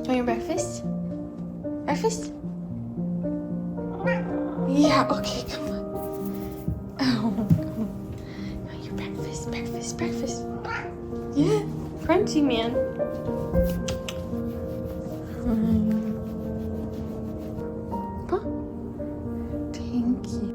Want your breakfast? Breakfast? Yeah, okay, come on. Oh, come on. Want your breakfast, breakfast, breakfast. Yeah, crunchy, man. Huh? Thank you.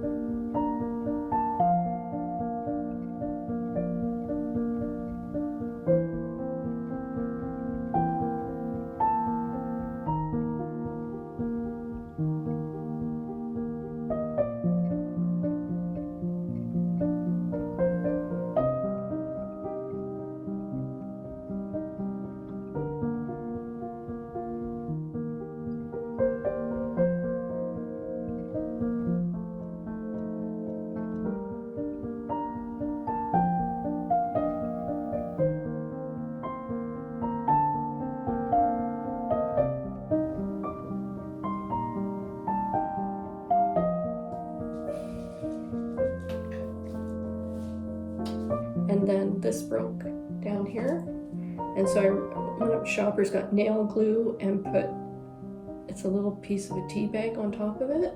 And then this broke down here, and so I went up to Shoppers, got nail glue, and put, it's a little piece of a tea bag on top of it.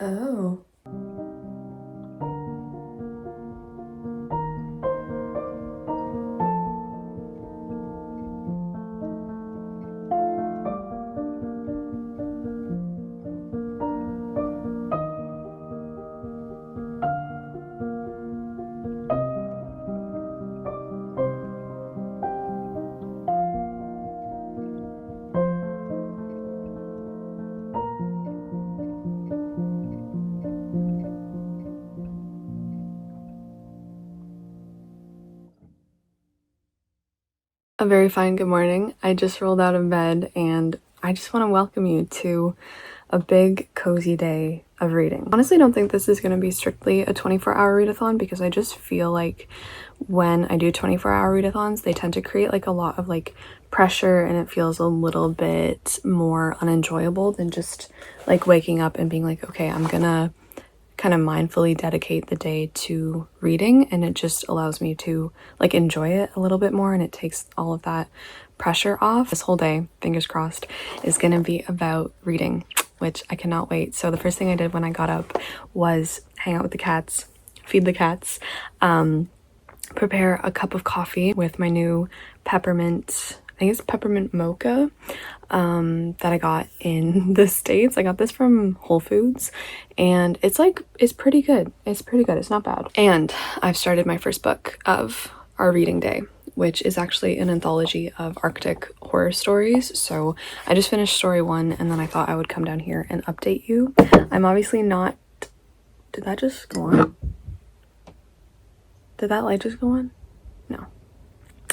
Oh. A very fine good morning. I just rolled out of bed and I just want to welcome you to a big cozy day of reading. Honestly, I don't think this is going to be strictly a 24-hour readathon because I just feel like when I do 24-hour readathons, they tend to create like a lot of like pressure and it feels a little bit more unenjoyable than just like waking up and being like, okay, I'm gonna kind of mindfully dedicate the day to reading, and it just allows me to like enjoy it a little bit more and it takes all of that pressure off. This whole day, fingers crossed, is gonna be about reading, which I cannot wait. So the first thing I did when I got up was hang out with the cats, feed the cats, prepare a cup of coffee with my new peppermint, I think it's peppermint mocha, that I got in the States. I got this from Whole Foods and it's pretty good. It's pretty good. It's not bad. And I've started my first book of our reading day, which is actually an anthology of Arctic horror stories. So I just finished story 1 and then I thought I would come down here and update you. I'm obviously not, did that just go on? Did that light just go on? No.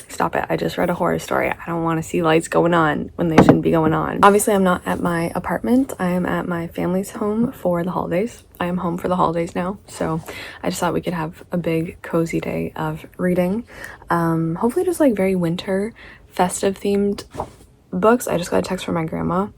Stop it. I just read a horror story. I don't want to see lights going on when they shouldn't be going on. Obviously, I'm not at my apartment. I am at my family's home for the holidays. I am home for the holidays now. So I just thought we could have a big cozy day of reading. Hopefully just like very winter, festive themed books. I just got a text from my grandma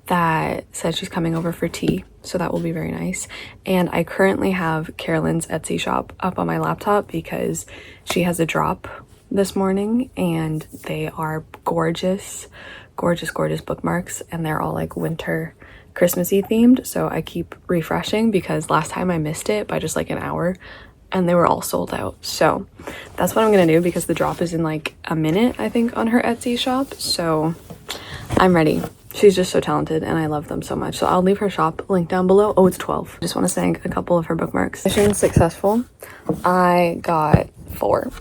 that said she's coming over for tea, so that will be very nice. And I currently have Carolyn's Etsy shop up on my laptop because she has a drop this morning and they are gorgeous bookmarks and they're all like winter Christmassy themed. So I keep refreshing because last time I missed it by just like an hour and they were all sold out. So that's what I'm gonna do because the drop is in like a minute, I think, on her Etsy shop. So I'm ready. She's just so talented and I love them so much. So I'll leave her shop link down below. Oh, it's 12. I just want to thank a couple of her bookmarks. Mission successful. I got 4.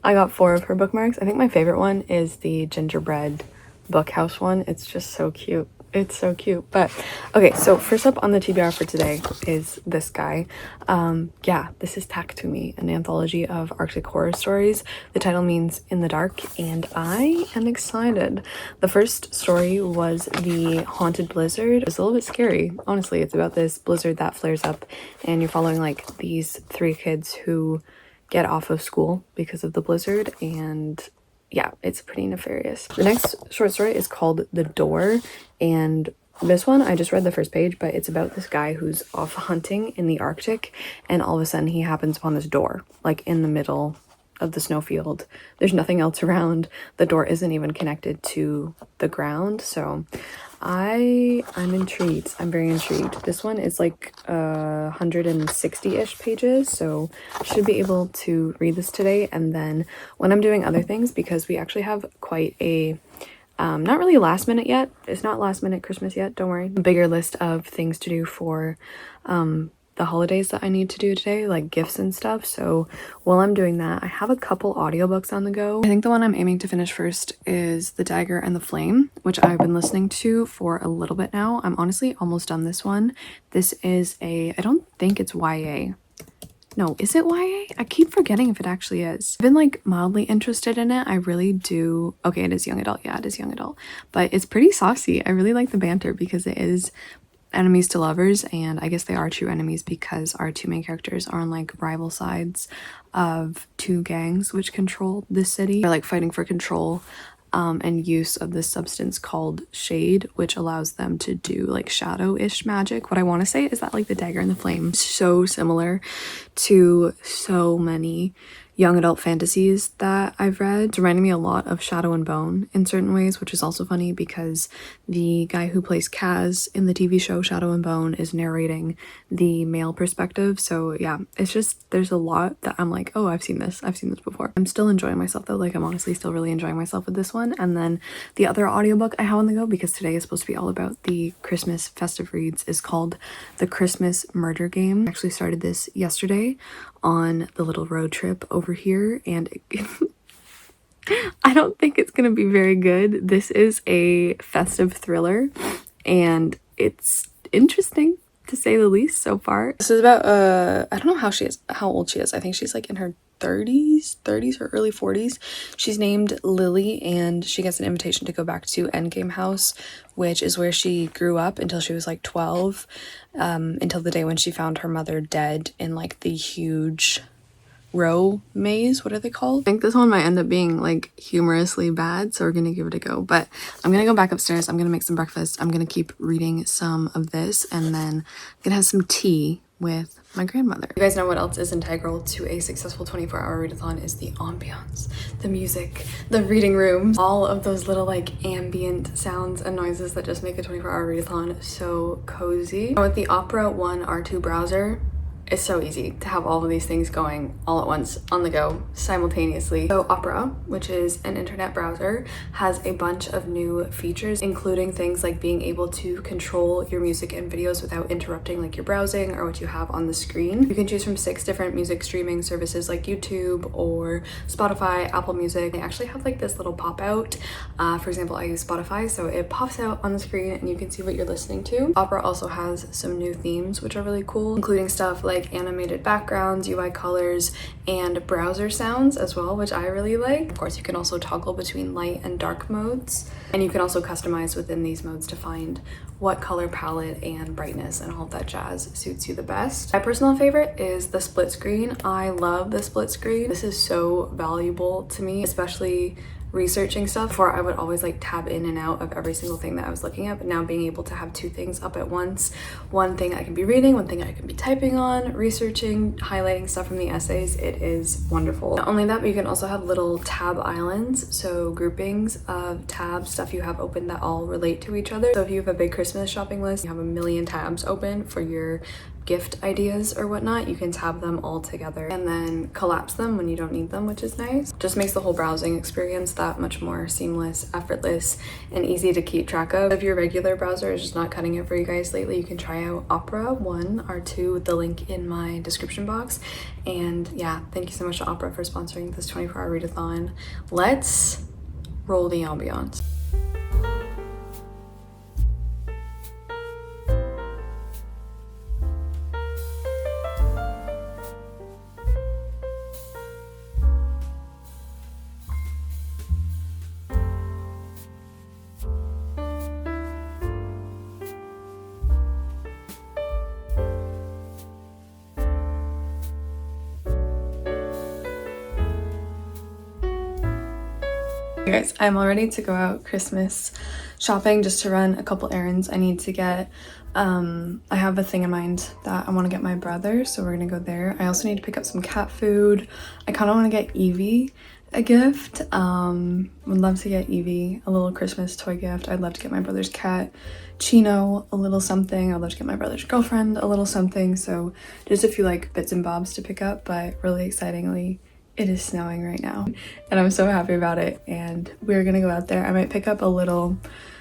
I got 4 of her bookmarks. I think my favorite one is the gingerbread bookhouse one. It's just so cute. It's so cute. But okay, so first up on the TBR for today is this guy. Yeah, this is Tack to Me, an anthology of Arctic horror stories. The title means in the dark and I am excited. The first story was The Haunted Blizzard. It's a little bit scary, honestly. It's about this blizzard that flares up and you're following like these 3 kids who get off of school because of the blizzard, and yeah, it's pretty nefarious. The next short story is called The Door, and this one I just read the first page, but it's about this guy who's off hunting in the Arctic and all of a sudden he happens upon this door like in the middle of the snowfield. There's nothing else around. The door isn't even connected to the ground, so I'm intrigued. I'm very intrigued. This one is like 160-ish pages, so I should be able to read this today. And then when I'm doing other things, because we actually have quite a not really last minute yet. It's not last minute Christmas yet, don't worry. A bigger list of things to do for the holidays that I need to do today, like gifts and stuff. So while I'm doing that, I have a couple audiobooks on the go. I think the one I'm aiming to finish first is The Dagger and the Flame, which I've been listening to for a little bit now. I'm honestly almost done this one. This is I don't think it's YA. No, is it YA? I keep forgetting if it actually is. I've been like mildly interested in it. I really do. Okay, it is young adult. Yeah, it is young adult. But it's pretty saucy. I really like the banter because it is enemies to lovers, and I guess they are true enemies because our two main characters are on like rival sides of two gangs which control this city. They're like fighting for control and use of this substance called shade, which allows them to do like shadow-ish magic. What I want to say is that like the Dagger and the Flame is so similar to so many young adult fantasies that I've read. It's reminding me a lot of Shadow and Bone in certain ways, which is also funny because the guy who plays Kaz in the TV show Shadow and Bone is narrating the male perspective. So yeah, it's just, there's a lot that I'm like, oh, I've seen this before. I'm still enjoying myself though. Like I'm honestly still really enjoying myself with this one. And then the other audiobook I have on the go, because today is supposed to be all about the Christmas festive reads, is called The Christmas Murder Game. I actually started this yesterday on the little road trip over here, and I don't think it's gonna be very good. This is a festive thriller and it's interesting to say the least so far. This is about I don't know how old she is. I think she's like in her 30s or early 40s. She's named Lily, and she gets an invitation to go back to Endgame House, which is where she grew up until she was like 12, until the day when she found her mother dead in like the huge row maze. What are they called? I think this one might end up being like humorously bad, so we're gonna give it a go. But I'm gonna go back upstairs. I'm gonna make some breakfast. I'm gonna keep reading some of this, and then I'm gonna have some tea with my grandmother. You guys know what else is integral to a successful 24-hour readathon is the ambiance, the music, the reading rooms, all of those little like ambient sounds and noises that just make a 24-hour readathon so cozy. With the Opera 1 R2 browser, it's so easy to have all of these things going all at once on the go simultaneously. So Opera, which is an internet browser, has a bunch of new features, including things like being able to control your music and videos without interrupting like your browsing or what you have on the screen. You can choose from 6 different music streaming services like YouTube or Spotify, Apple Music. They actually have like this little pop out. For example, I use Spotify, so it pops out on the screen and you can see what you're listening to. Opera also has some new themes which are really cool, including stuff like animated backgrounds, UI colors, and browser sounds as well, which I really like. Of course, you can also toggle between light and dark modes, and you can also customize within these modes to find what color palette and brightness and all of that jazz suits you the best. My personal favorite is the split screen. I love the split screen. This is so valuable to me, especially researching stuff. Before, I would always like tab in and out of every single thing that I was looking at, but now being able to have 2 things up at once, one thing I can be reading, one thing I can be typing on, researching, highlighting stuff from the essays, it is wonderful. Not only that, but you can also have little tab islands, so groupings of tabs, stuff you have open that all relate to each other. So if you have a big Christmas shopping list, you have a million tabs open for your gift ideas or whatnot, you can tab them all together and then collapse them when you don't need them, which is nice. Just makes the whole browsing experience that much more seamless, effortless, and easy to keep track of. If your regular browser is just not cutting it for you guys lately, you can try out Opera 1 R2 with the link in my description box. And yeah, thank you so much to Opera for sponsoring this 24-hour readathon. Let's roll the ambiance. Guys, I'm all ready to go out Christmas shopping just to run a couple errands. I need to get, I have a thing in mind that I want to get my brother, so we're gonna go there. I also need to pick up some cat food. I kind of want to get Evie a gift. Would love to get Evie a little Christmas toy gift. I'd love to get my brother's cat Chino a little something. I'd love to get my brother's girlfriend a little something. So just a few like bits and bobs to pick up, but really excitingly, it is snowing right now and I'm so happy about it, and we're gonna go out there. I might pick up a little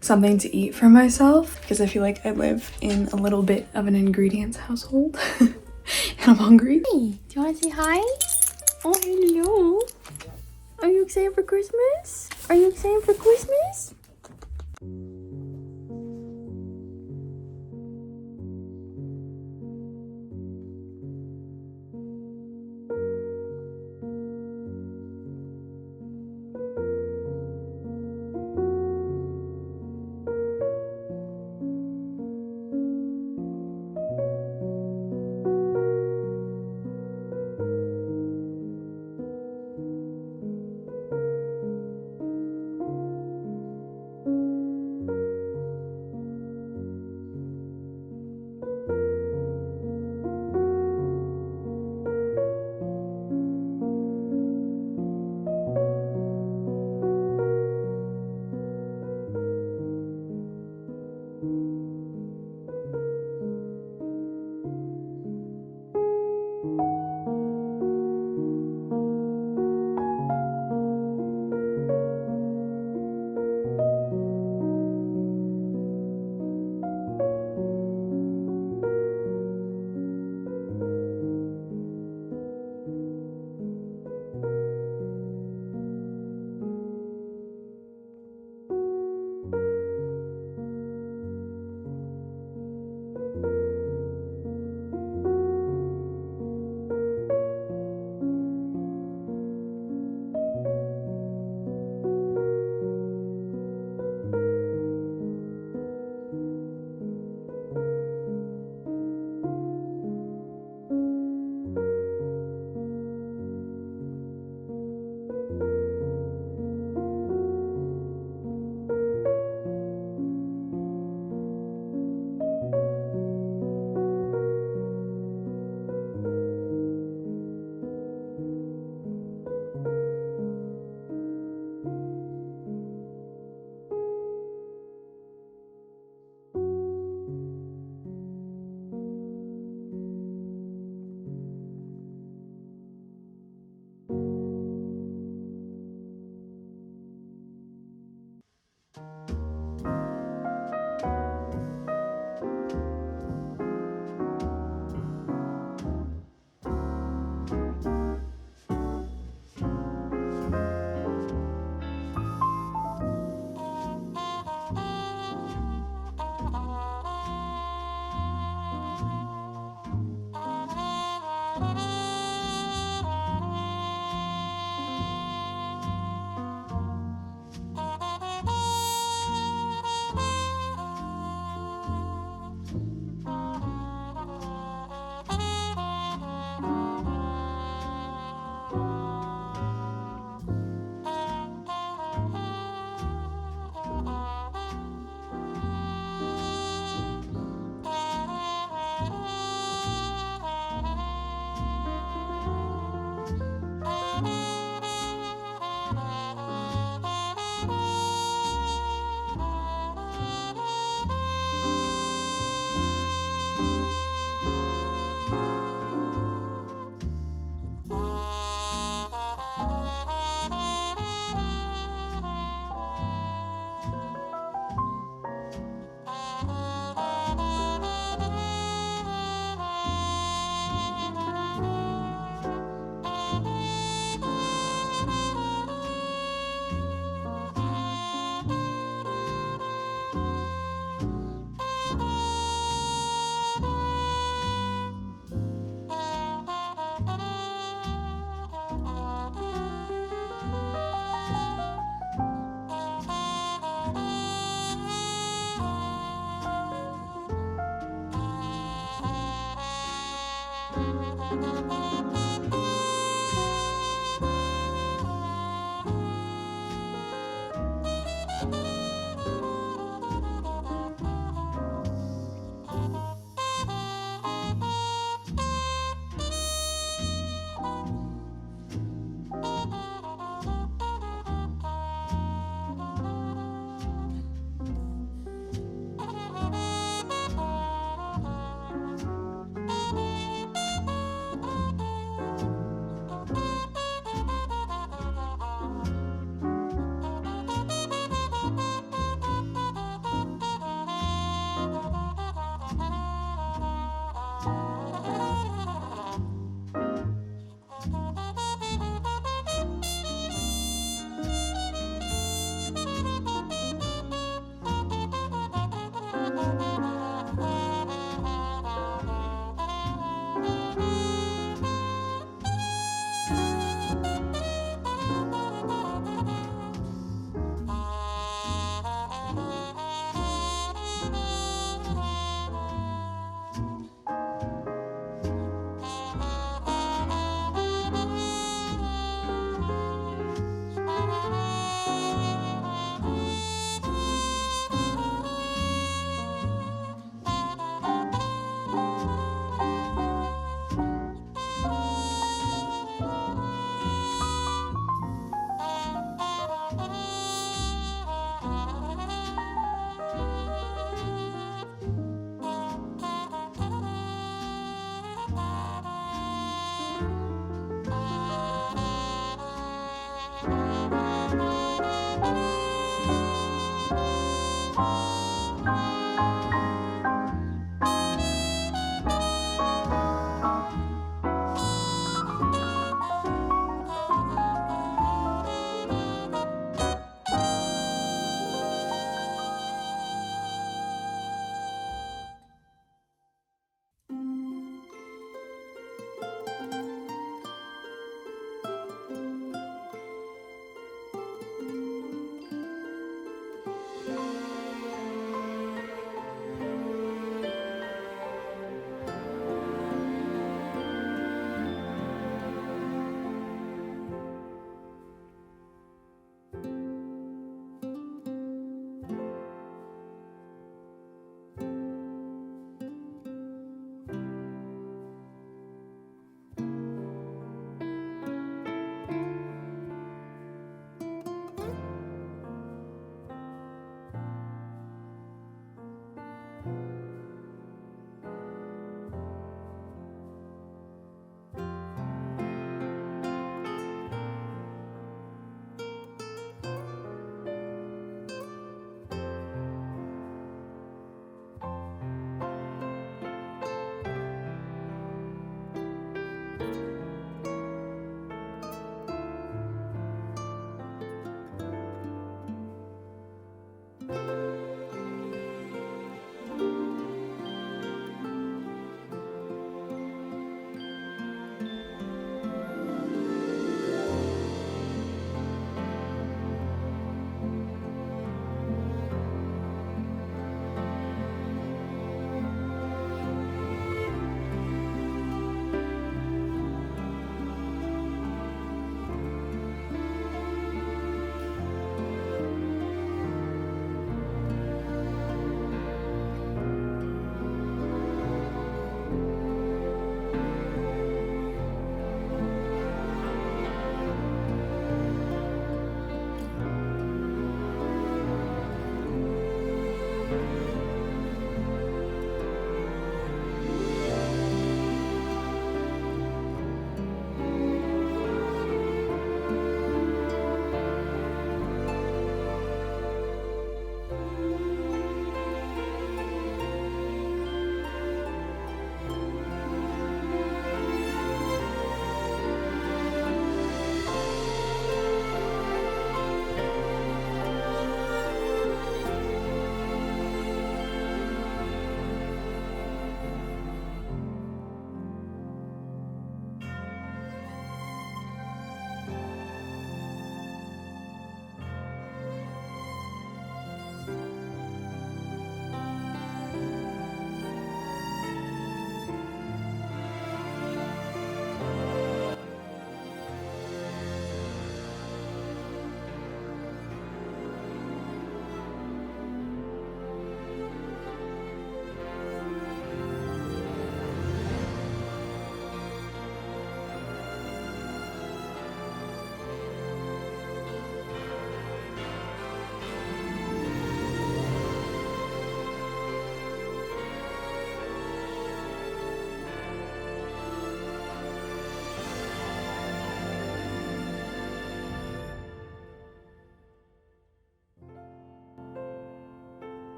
something to eat for myself because I feel like I live in a little bit of an ingredients household and I'm hungry. Hey, do you want to say hi? Oh, hello. Are you excited for Christmas? Are you excited for Christmas?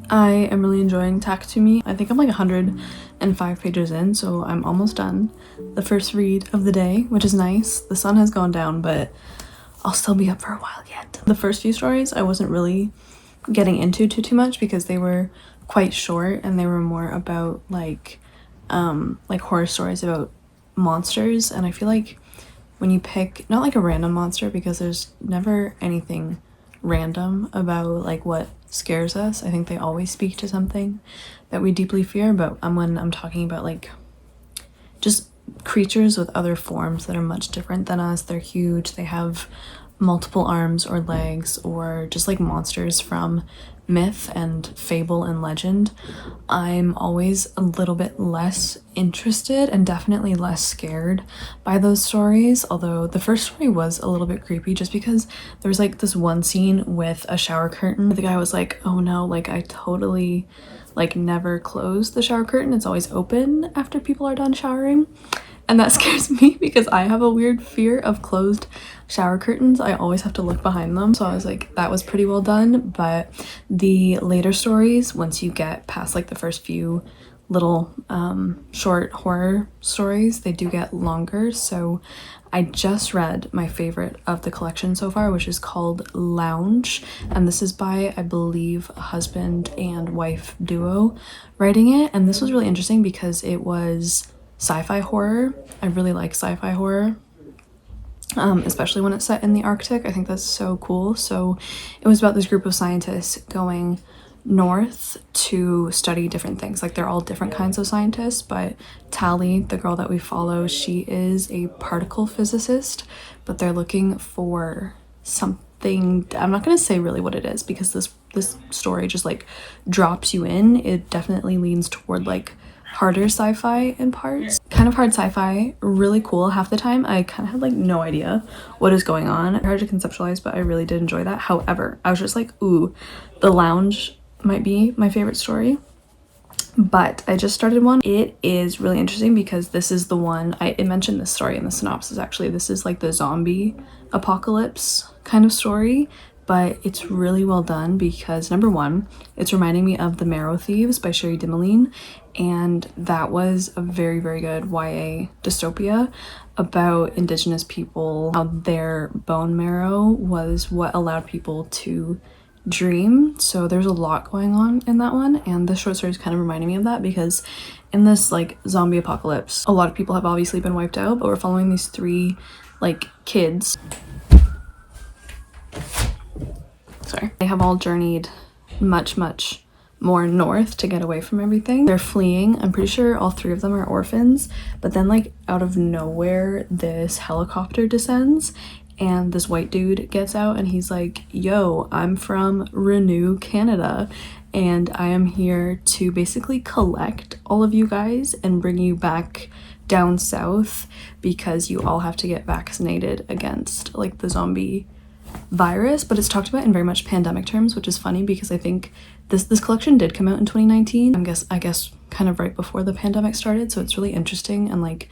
I am really enjoying Tack to Me. I think I'm like 105 pages in, so I'm almost done. The first read of the day, which is nice. The sun has gone down, but I'll still be up for a while yet. The first few stories I wasn't really getting into too much because they were quite short and they were more about like horror stories about monsters, and I feel like when you pick not like a random monster, because there's never anything random about like what scares us. I think they always speak to something that we deeply fear, but when I'm talking about like just creatures with other forms that are much different than us. They're huge. They have multiple arms or legs, or just like monsters from myth and fable and legend. I'm always a little bit less interested and definitely less scared by those stories, although the first story was a little bit creepy just because there was like this one scene with a shower curtain. The guy was like, oh no, like I totally like never close the shower curtain, it's always open after people are done showering. And that scares me because I have a weird fear of closed shower curtains. I always have to look behind them. So I was like, that was pretty well done. But the later stories, once you get past like the first few little short horror stories, they do get longer. So I just read my favorite of the collection so far, which is called Lounge. And this is by, I believe, a husband and wife duo writing it. And this was really interesting because it was sci-fi horror. I really like sci-fi horror, especially when it's set in the Arctic. I think that's so cool. So it was about this group of scientists going north to study different things. Like they're all different kinds of scientists, but Tally, the girl that we follow, she is a particle physicist, but they're looking for something. I'm not going to say really what it is because this story just like drops you in. It definitely leans toward like harder sci-fi in parts. Kind of hard sci-fi, really cool. Half the time I kind of had like no idea what is going on. Hard to conceptualize, but I really did enjoy that. However, I was just like, ooh, The Lounge might be my favorite story. But I just started one. It is really interesting because this is the one, I mentioned this story in the synopsis actually. This is like the zombie apocalypse kind of story. But it's really well done because number one, it's reminding me of The Marrow Thieves by Sherry Dimeline, and that was a very, very good YA dystopia about Indigenous people, how their bone marrow was what allowed people to dream. So there's a lot going on in that one, and the short story is kind of reminding me of that because in this like zombie apocalypse, a lot of people have obviously been wiped out, but we're following these three like kids. Sorry. They have all journeyed much more north to get away from everything. They're fleeing. I'm pretty sure all three of them are orphans, but then like out of nowhere this helicopter descends and this white dude gets out and he's like, yo, I'm from Renew, Canada, and I am here to basically collect all of you guys and bring you back down south because you all have to get vaccinated against like the zombie virus. But it's talked about in very much pandemic terms, which is funny because I think this collection did come out in 2019. I guess kind of right before the pandemic started, so it's really interesting. And like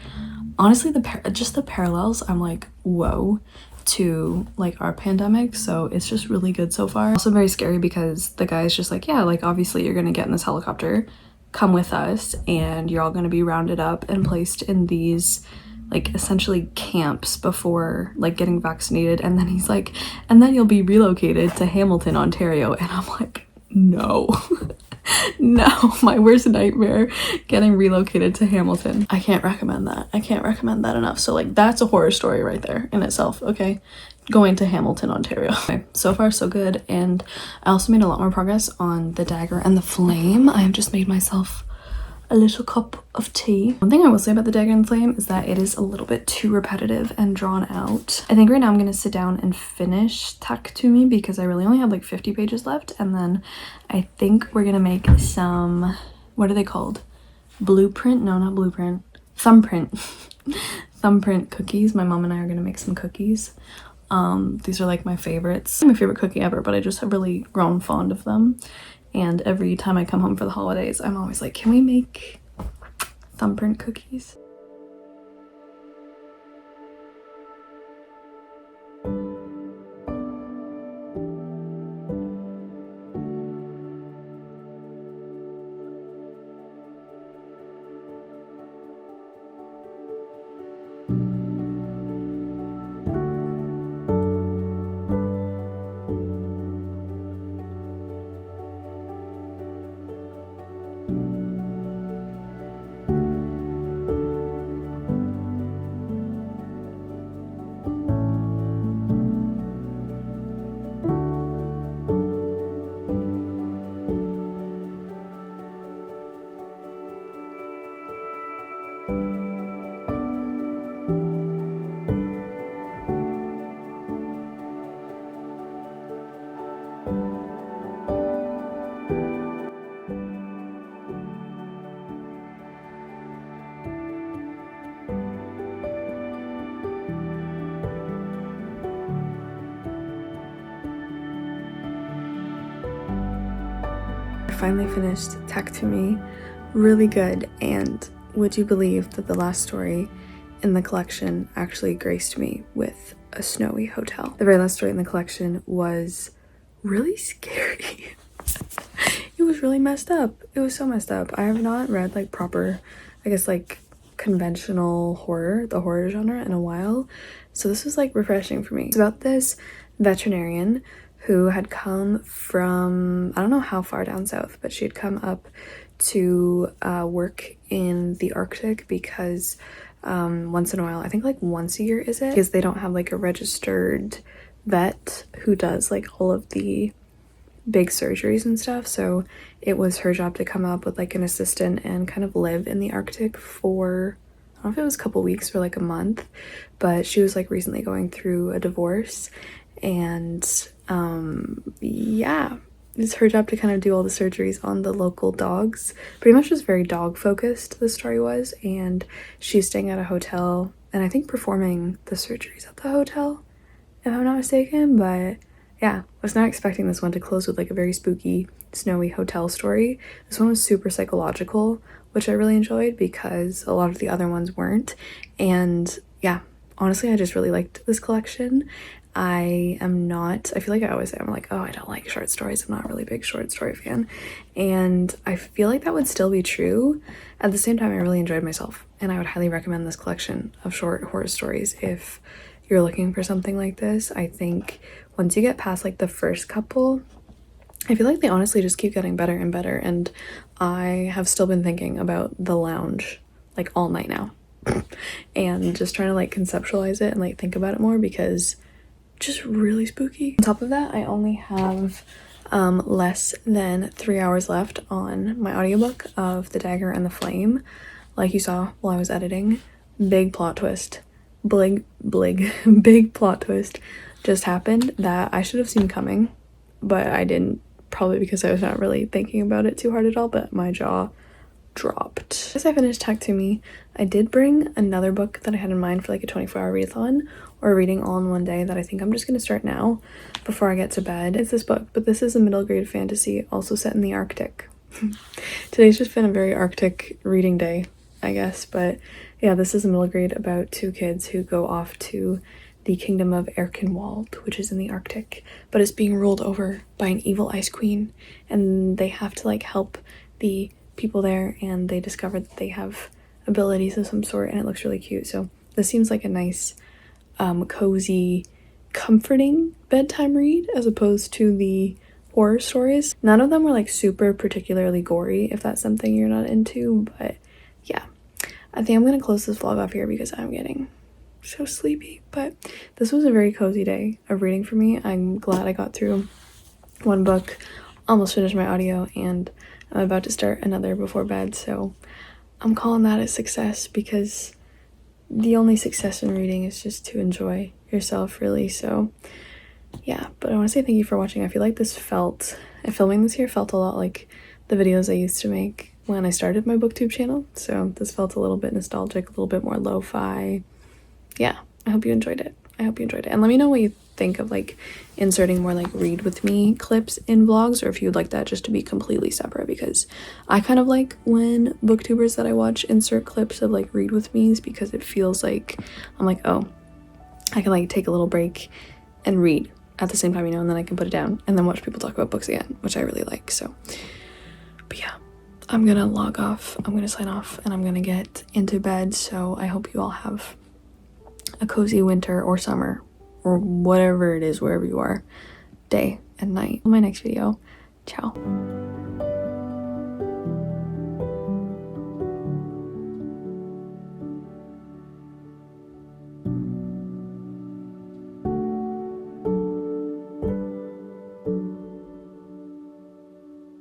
honestly, just the parallels, I'm like, whoa, to like our pandemic. So it's just really good so far. Also very scary because the guy's just like, yeah, like obviously you're gonna get in this helicopter, come with us, and you're all gonna be rounded up and placed in these like essentially camps before like getting vaccinated. And then he's like, and then you'll be relocated to Hamilton, Ontario. And I'm like, no. No, my worst nightmare, getting relocated to Hamilton. I can't recommend that. I can't recommend that enough. So like that's a horror story right there in itself. Okay, going to Hamilton, Ontario. Okay, so far so good. And I also made a lot more progress on the dagger and the flame. I have just made myself a little cup of tea. One thing I will say about the dagger and flame is that it is a little bit too repetitive and drawn out. I think right now I'm gonna sit down and finish Tuck to Me because I really only have like 50 pages left, and then I think we're gonna make some, what are they called? Blueprint? No, not blueprint. Thumbprint. Thumbprint cookies. My mom and I are gonna make some cookies. These are like my favorites. My favorite cookie ever, but I just have really grown fond of them. And every time I come home for the holidays, I'm always like, can we make thumbprint cookies? I finally finished Tech to Me. Really good, and would you believe that the last story in the collection actually graced me with a snowy hotel. The very last story in the collection was really scary. It was really messed up. It was so messed up. I have not read like proper, I guess like conventional horror, the horror genre, in a while. So this was like refreshing for me. It's about this veterinarian who had come from, I don't know how far down south, but she had come up to work in the Arctic because once in a while, I think like once a year is it, because they don't have like a registered vet who does like all of the big surgeries and stuff. So it was her job to come up with like an assistant and kind of live in the Arctic for, I don't know if it was a couple weeks or like a month, but she was like recently going through a divorce, and yeah, it's her job to kind of do all the surgeries on the local dogs. Pretty much just very dog focused, the story was, and she's staying at a hotel and I think performing the surgeries at the hotel, if I'm not mistaken. But yeah, I was not expecting this one to close with like a very spooky, snowy hotel story. This one was super psychological, which I really enjoyed because a lot of the other ones weren't. And yeah, honestly, I just really liked this collection. I feel like I always say, I'm like, oh, I don't like short stories. I'm not a really big short story fan. And I feel like that would still be true. At the same time, I really enjoyed myself. And I would highly recommend this collection of short horror stories if you're looking for something like this. I think once you get past like the first couple, I feel like they honestly just keep getting better and better. And I have still been thinking about The Lounge like all night now. And just trying to like conceptualize it and like think about it more because just really spooky. On top of that, I only have less than 3 hours left on my audiobook of The Dagger and the Flame. Like you saw while I was editing, big plot twist. Big plot twist just happened that I should have seen coming, but I didn't, probably because I was not really thinking about it too hard at all, but my jaw dropped. As I finished Tech to Me, I did bring another book that I had in mind for like a 24-hour readathon or reading all in one day that I think I'm just going to start now before I get to bed. It's this book, but this is a middle grade fantasy also set in the Arctic. Today's just been a very Arctic reading day, I guess, but yeah, this is a middle grade about two kids who go off to the kingdom of Erkenwald, which is in the Arctic, but it's being ruled over by an evil ice queen, and they have to like help the people there, and they discover that they have abilities of some sort, and it looks really cute. So this seems like a nice cozy, comforting bedtime read as opposed to the horror stories. None of them were like super particularly gory, if that's something you're not into, but yeah, I think I'm gonna close this vlog off here because I'm getting so sleepy. But this was a very cozy day of reading for me. I'm glad I got through one book, almost finished my audio, and I'm about to start another before bed, so I'm calling that a success because the only success in reading is just to enjoy yourself, really. So yeah, but I want to say thank you for watching. I feel like filming this here felt a lot like the videos I used to make when I started my booktube channel, so this felt a little bit nostalgic, a little bit more lo-fi. Yeah, I hope you enjoyed it. And let me know what you think of like inserting more like read with me clips in vlogs, or if you'd like that just to be completely separate, because I kind of like when booktubers that I watch insert clips of like read with me's, because it feels like I'm like, oh, I can like take a little break and read at the same time, you know, and then I can put it down and then watch people talk about books again, which I really like. So but yeah, I'm gonna log off, I'm gonna sign off, and I'm gonna get into bed. So I hope you all have a cozy winter or summer or whatever it is, wherever you are, day and night. In my next video, ciao.